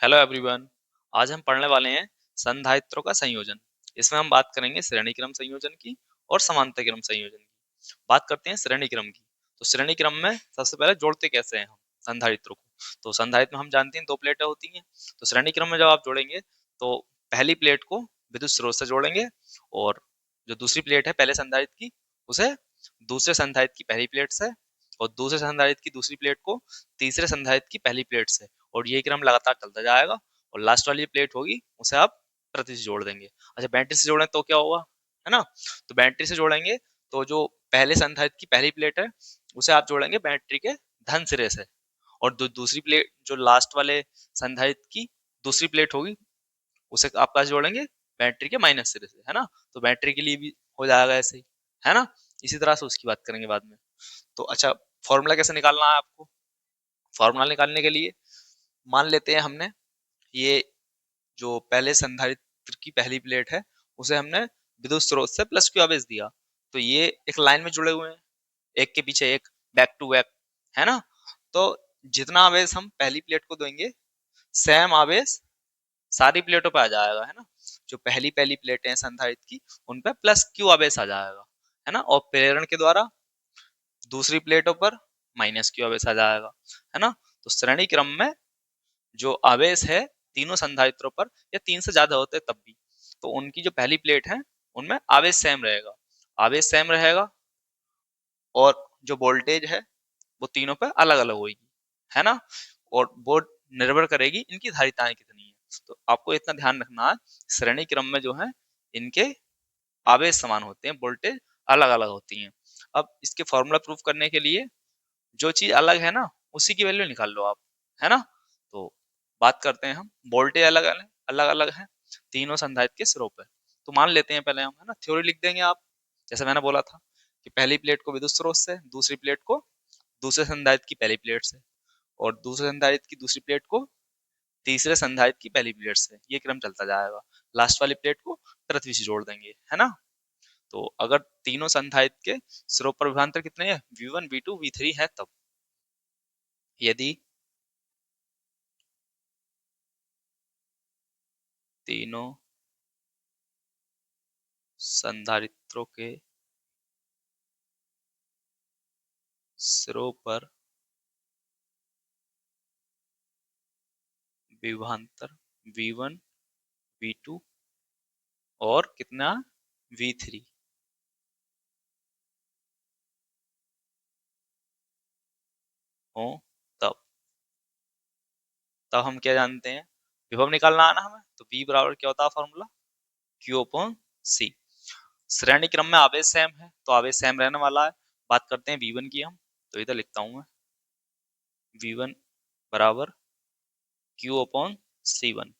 Hello everyone. आज हम पढ़ने वाले हैं संधारित्रों का संयोजन। इसमें हम बात करेंगे श्रेणी क्रम संयोजन की और समांतर क्रम संयोजन की। बात करते हैं श्रेणी क्रम की। तो श्रेणी क्रम में सबसे पहले जोड़ते कैसे हैं हम संधारित्रों को। तो संधारित्र में हम जानते हैं दो प्लेटें होती हैं। तो श्रेणी क्रम में जब आप जोड़ेंगे तो पहली प्लेट को विद्युत स्रोत से जोड़ेंगे और जो दूसरी प्लेट है पहले संधारित्र की उसे दूसरे संधारित्र की पहली प्लेट से और दूसरे संधारित्र की दूसरी प्लेट को तीसरे संधारित्र की पहली प्लेट से, और ये क्रम लगातार चलता जाएगा और लास्ट वाली प्लेट होगी उसे आप प्रति से जोड़ देंगे। अच्छा, बैटरी से जोड़ें तो क्या होगा, है ना। तो बैटरी से जोड़ेंगे तो जो पहले संधारित्र की पहली प्लेट है उसे आप जोड़ेंगे बैटरी के धन सिरे से, और दूसरी प्लेट जो लास्ट वाले संधारित्र की दूसरी प्लेट होगी उसे आप कैसे जोड़ेंगे बैटरी के माइनस सिरे से, है ना। तो बैटरी के लिए भी हो जाएगा ऐसे ही, है ना। इसी तरह से उसकी बात करेंगे बाद में। तो अच्छा, फॉर्मूला कैसे निकालना है आपको। फॉर्मूला निकालने के लिए मान लेते हैं हमने ये जो पहले संधारित्र की पहली प्लेट है उसे हमने विद्युत स्रोत से प्लस क्यू आवेश दिया, तो ये एक लाइन में जुड़े हुए हैं, एक के पीछे एक, बैक टू बैक, है ना। तो जितना आवेश हम पहली प्लेट को देंगे सेम आवेश सारी प्लेटों पे आ जाएगा, है ना। जो पहली पहली प्लेटें हैं संधारित्र की उन पे प्लस क्यू आवेश आ जाएगा, है ना। और प्रेरण के द्वारा दूसरी प्लेटों पर माइनस क्यू आवेश आ जाएगा, है ना। तो श्रेणी क्रम में जो आवेश है तीनों संधारित्रों पर या तीन से ज्यादा होते तब भी, तो उनकी जो पहली प्लेट है उनमें आवेश सेम रहेगा, आवेश सेम रहेगा, और जो वोल्टेज है वो तीनों पे अलग अलग होगी, है ना। और वो निर्भर करेगी इनकी धारिताएं कितनी है। तो आपको इतना ध्यान रखना है श्रेणी क्रम में जो है इनके आवेश समान होते हैं, वोल्टेज अलग अलग होती हैं। अब इसके फॉर्मूला प्रूफ करने के लिए जो चीज अलग है ना उसी की वैल्यू निकाल लो आप, है ना। तो बात करते हैं हम वोल्टेज अलग अलग अलग अलग है तीनों संधारित्र के सिरों पे। तो मान लेते हैं पहले हम, है ना, थ्योरी लिख देंगे आप। जैसे मैंने बोला था कि पहली प्लेट को विद्युत स्रोत से, दूसरी प्लेट को दूसरे संधारित्र की पहली प्लेट से, और दूसरे संधारित्र की दूसरी प्लेट को तीसरे संधारित्र की पहली प्लेट से, ये क्रम चलता जाएगा। लास्ट वाली प्लेट को पृथ्वी से जोड़ देंगे, है ना। तो अगर तीनों संधारित्र के सिरों पर विभवांतर कितने हैं, V1 V2 V3 है, तब यदि तीनों संधारित्रों के सिरों पर विभवांतर V1 V2 और कितना V3 हो, तब तब हम क्या जानते हैं, विभव निकालना आना हमें। तो V बराबर क्या होता है फॉर्मूला, Q अपॉन C। श्रेणी क्रम में आवेश सेम है तो आवेश सेम रहने वाला है। बात करते हैं V1 की हम, तो इधर लिखता हूं मैं V1 बराबर Q अपॉन C1।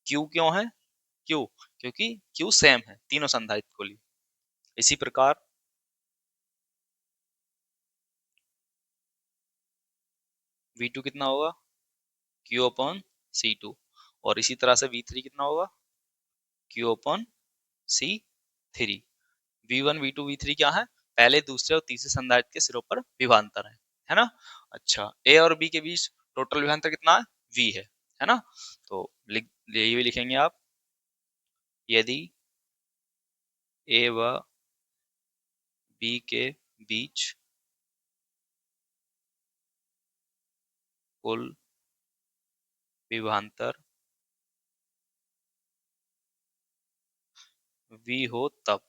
Q क्यों है, Q क्योंकि Q सेम है तीनों संधारित्र को लिए। इसी प्रकार V2 कितना होगा, Q अपॉन C2, और इसी तरह से V3 कितना होगा, Q upon C3। V1 V2 V3 क्या है, पहले दूसरे और तीसरे संधारित्र के सिरों पर विभवांतर है ना। अच्छा, A और B के बीच टोटल विभवांतर कितना है, V है ना। तो ये भी लिखेंगे आप, यदि A व B के बीच कुल विभवांतर V हो तब,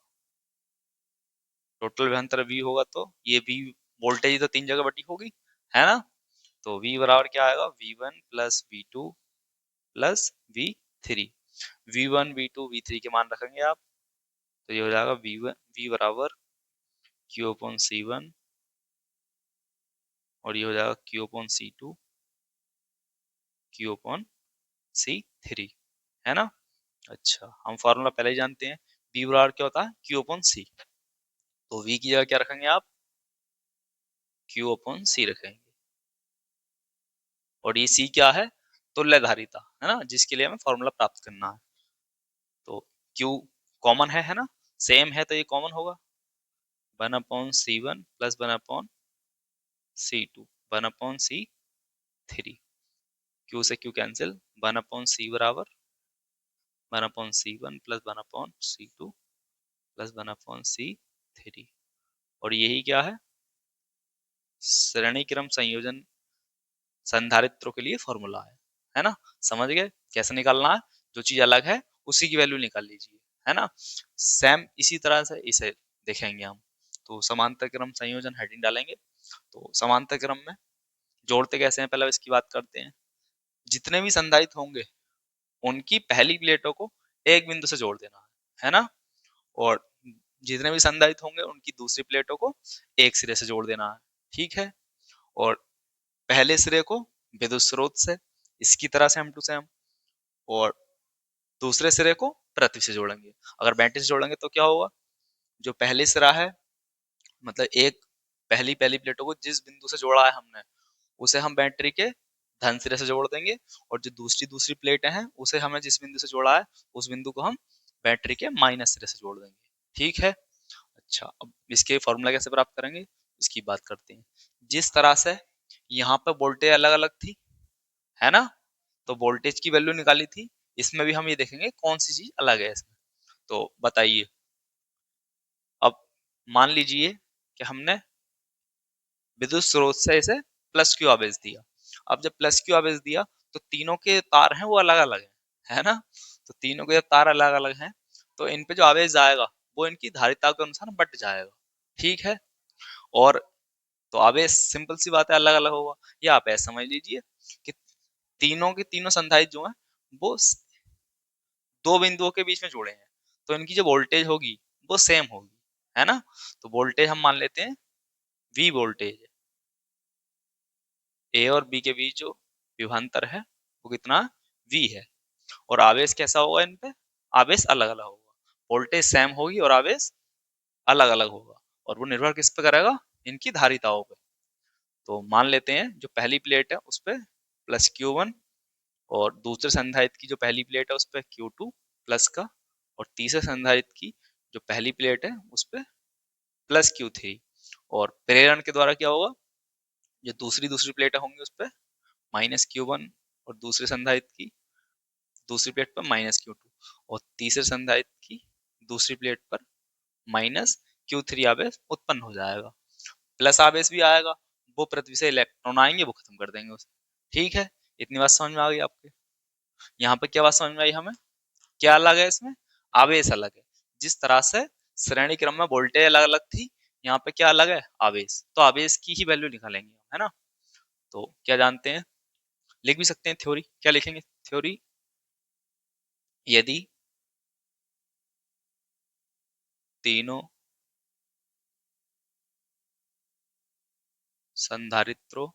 टोटल विभवांतर V होगा तो ये V वोल्टेज तो तीन जगह बटी होगी, है ना। तो V बराबर क्या आएगा, V1 plus V2 plus V3। V1 V2 V3 के मान रखेंगे आप, तो ये हो जाएगा V1 V बराबर Q अपॉन C1, और ये हो जाएगा Q upon C2 Q upon C3, है ना। अच्छा, हम फॉर्मूला पहले ही जानते हैं, V बराबर क्या होता है, Q अपॉन C। तो V की जगह क्या रखेंगे आप, Q अपॉन C रखेंगे, और ये C क्या है, तुल्य धारिता, है ना, जिसके लिए हमें फॉर्मूला प्राप्त करना है। तो Q कॉमन है ना, सेम है तो ये कॉमन होगा, 1/C1 plus 1/C2 1/C3। Q से Q कैंसिल, 1/C बराबर 1/C1 plus 1/C2 plus 1/C3। और यही क्या है, श्रेणी क्रम संयोजन संधारित्रों के लिए फॉर्मूला है ना। समझ गए कैसे निकालना है, जो चीज अलग है उसी की वैल्यू निकाल लीजिए, है ना। सेम इसी तरह से इसे देखेंगे हम। तो समांतर क्रम संयोजन हेडिंग डालेंगे। तो समांतर क्रम में जोड़ते कैसे हैं, पहले इसकी बात करते हैं। जितने भी संधारित्र होंगे उनकी पहली प्लेटों को एक बिंदु से जोड़ देना है ना। और जितने भी संधारित्र होंगे उनकी दूसरी प्लेटों को एक सिरे से जोड़ देना है, ठीक है। और पहले सिरे को विद्युत स्रोत से, इसकी तरह सेम टू सेम। और दूसरे सिरे को पृथ्वी से जोड़ेंगे। अगर बैटरी से जोड़ेंगे तो क्या होगा, जो पहले सिरा है, मतलब एक पहली पहली प्लेटों को जिस बिंदु से जोड़ा है हमने, उसे हम बैटरी के धन सिरे से जोड़ देंगे। और जो दूसरी दूसरी प्लेटें हैं उसे हमें जिस बिंदु से जोड़ा है उस बिंदु को हम बैटरी के माइनस सिरे से जोड़ देंगे, ठीक है। अच्छा, अब इसके फॉर्मूला कैसे प्राप्त करेंगे इसकी बात करते हैं। जिस तरह से यहाँ पे वोल्टेज अलग अलग थी, है ना, तो वोल्टेज की वैल्यू निकाली थी, इसमें भी हम ये देखेंगे कौन सी चीज अलग है इसमें। तो बताइए, अब मान लीजिए कि हमने विद्युत स्रोत से इसे प्लस क्यू आवेश दिया। अब जब प्लस क्यू आवेश दिया तो तीनों के तार हैं वो अलग अलग है ना। तो तीनों के जब तार अलग अलग हैं तो इन पे जो आवेश जाएगा वो इनकी धारिता के अनुसार बट जाएगा, ठीक है। और तो आवेश सिंपल सी बात है अलग अलग होगा। ये आप ऐसा समझ लीजिए कि तीनों के तीनों संधारित्र जो हैं वो दो बिंदुओं के बीच में जुड़े हैं, तो इनकी जो वोल्टेज होगी वो सेम होगी, है ना। तो वोल्टेज हम मान लेते हैं V वोल्टेज है। ए और बी के बीच जो विभवांतर है वो कितना V है। और आवेश कैसा होगा इन पे, आवेश अलग अलग होगा। वोल्टेज सेम होगी और आवेश अलग अलग होगा। और वो निर्भर किस पे करेगा, इनकी धारिताओं पे। तो मान लेते हैं जो पहली प्लेट है उस पे प्लस Q1, और दूसरे संधारित्र की जो पहली प्लेट है उस पे Q2 प्लस का, और तीसरे संधारित्र की जो पहली प्लेट है उस पे प्लस Q3। और प्रेरण के द्वारा क्या होगा, जो दूसरी दूसरी प्लेटें होंगी उस पे माइनस Q1, और दूसरे संधारित्र की दूसरी प्लेट पर माइनस Q2, और तीसरे संधारित्र की दूसरी प्लेट पर माइनस Q3 आवेश उत्पन्न हो जाएगा। प्लस आवेश भी आएगा, वो पृथ्वी से इलेक्ट्रॉन आएंगे वो खत्म कर देंगे उसे, ठीक है। इतनी बात समझ में आ गई आपके। यहाँ पे क्या बात समझ में आई हमें, क्या अलग है इसमें, आवेश अलग है। जिस तरह से श्रेणी क्रम में वोल्टेज अलग अलग थी, यहाँ पे क्या अलग है, आवेश। तो आवेश की ही वैल्यू निकालेंगे, है ना। तो क्या जानते हैं, लिख भी सकते हैं थ्योरी, क्या लिखेंगे थ्योरी, यदि तीनों संधारित्रों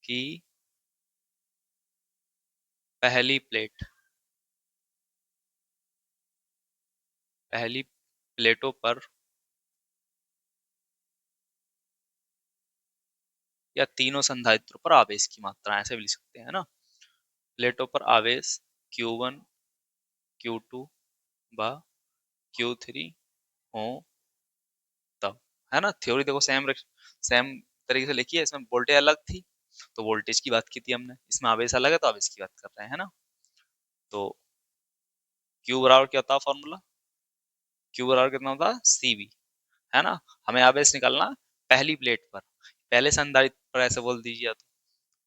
की पहली प्लेट पहली प्लेटों पर या तीनों संधारित्रों पर आवेश की मात्रा, ऐसे भी लिख सकते हैं ना। प्लेटों पर आवेश Q1 Q2 व Q3 हो तब, है ना। थ्योरी देखो सेम तरीके से लिखी है। इसमें वोल्टेज अलग थी तो वोल्टेज की बात की थी हमने, इसमें आवेश अलग है तो आवेश की बात कर रहे हैं, है ना। तो Q बराबर क्या होता है फॉर्मूला, Q बराबर कितना होता है CV, है ना। हमें आवेश निकालना पहली प्लेट पर, पहले संधारित्र पर ऐसे बोल दीजिए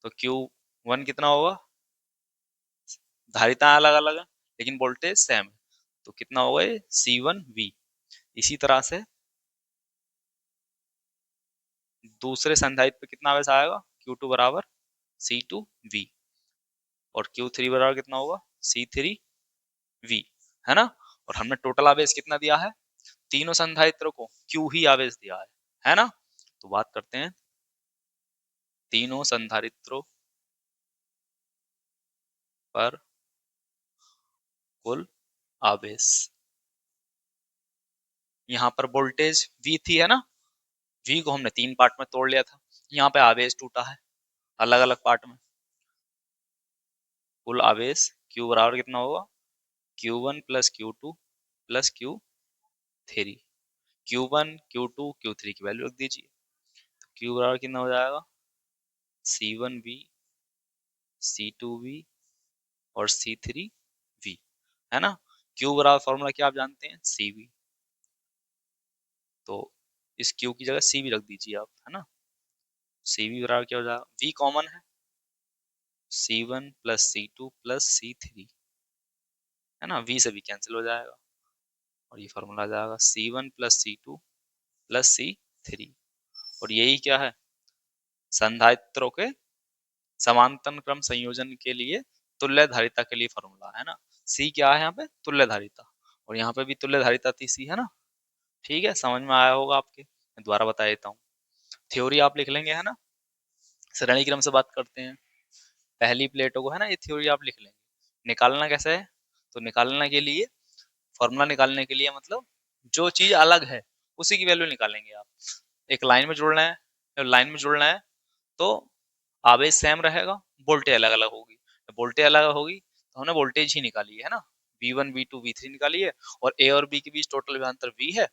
तो Q1 कितना होगा, धारिता अलग अलग है लेकिन वोल्टेज सेम है, तो कितना होगा ये C1V। इसी तरह से दूसरे संधारित्र पे कितना आवेश आएगा, Q2 बराबर C2V, और Q3 बराबर कितना होगा C3V, है ना। और हमने टोटल आवेश कितना दिया है, तीनों संधारित्रों को Q ही आवेश दिया है ना। तो बात करते हैं तीनों संधारित्रों पर कुल आवेश। यहाँ पर वोल्टेज V थी, है ना। V को हमने तीन पार्ट में तोड़ लिया था, यहाँ पे आवेश टूटा है अलग अलग पार्ट में। कुल आवेश Q बराबर कितना होगा, Q1 plus Q2 plus Q3। Q1 Q2 Q3 की वैल्यू रख दीजिए। तो Q बराबर कितना हो जाएगा C1V C2V और C3V, है ना। Q बराबर फॉर्मूला क्या आप जानते हैं, CV। तो इस Q की जगह CV रख दीजिए आप, है ना। CV बराबर क्या हो जाएगा, V कॉमन है, C1 plus C2 plus C3, है ना। V से भी कैंसिल हो जाएगा और ये फॉर्मूला आ जाएगा C1 plus C2 plus C3। और यही क्या है, संधारित्रों के समांतर क्रम संयोजन के लिए तुल्य धारिता के लिए फॉर्मूला है ना। सी क्या है यहाँ पे, तुल्य धारिता, और यहाँ पे भी तुल्य धारिता थी सी, है ना। ठीक है, समझ में आया होगा आपके, मैं दोबारा बता देता हूँ। थ्योरी आप लिख लेंगे, है ना। श्रेणी क्रम से बात करते हैं, पहली प्लेटों को, है ना, ये थ्योरी आप लिख लेंगे। निकालना कैसे है, तो निकालने के लिए, फॉर्मूला निकालने के लिए मतलब जो चीज अलग है उसी की वैल्यू निकालेंगे आप। एक लाइन में जोड़ना है, जब लाइन में जोड़ना है तो आवेश सेम रहेगा, वोल्टेज अलग अलग होगी। जब वोल्टेज अलग होगी तो हमने वोल्टेज ही निकाली है ना, V1 V2 V3 निकाली है, और ए और बी के बीच टोटल विभवांतर V है,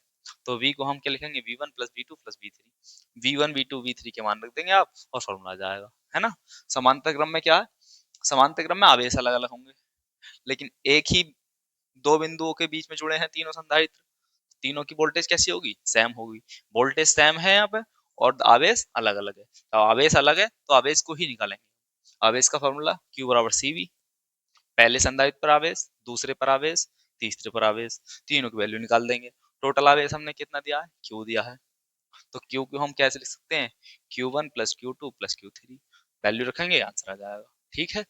तो V को हम क्या लिखेंगे, V1 plus V2 plus V3। V1 V2 V3 के मान रख देंगे आप और फॉर्मूला आ जाएगा, है ना। समांतर क्रम में क्या है, समांतर क्रम में आवेश अलग अलग होंगे, लेकिन एक ही दो बिंदुओं के बीच में जुड़े हैं तीनों संधारित्र, तीनों की वोल्टेज कैसी होगी, सेम होगी। वोल्टेज सेम है यहाँ पे और आवेश अलग अलग है, तो आवेश अलग है तो आवेश को ही निकालेंगे। आवेश का फॉर्मूला Q बराबर CV, पहले संधारित्र पर आवेश, दूसरे पर आवेश, तीसरे पर आवेश, तीनों की वैल्यू निकाल देंगे। टोटल आवेश हमने कितना दिया है, Q दिया है, तो Q को हम कैसे लिख सकते हैं, Q1 plus Q2 plus Q3, value रखेंगे आंसर आ जाएगा। ठीक है,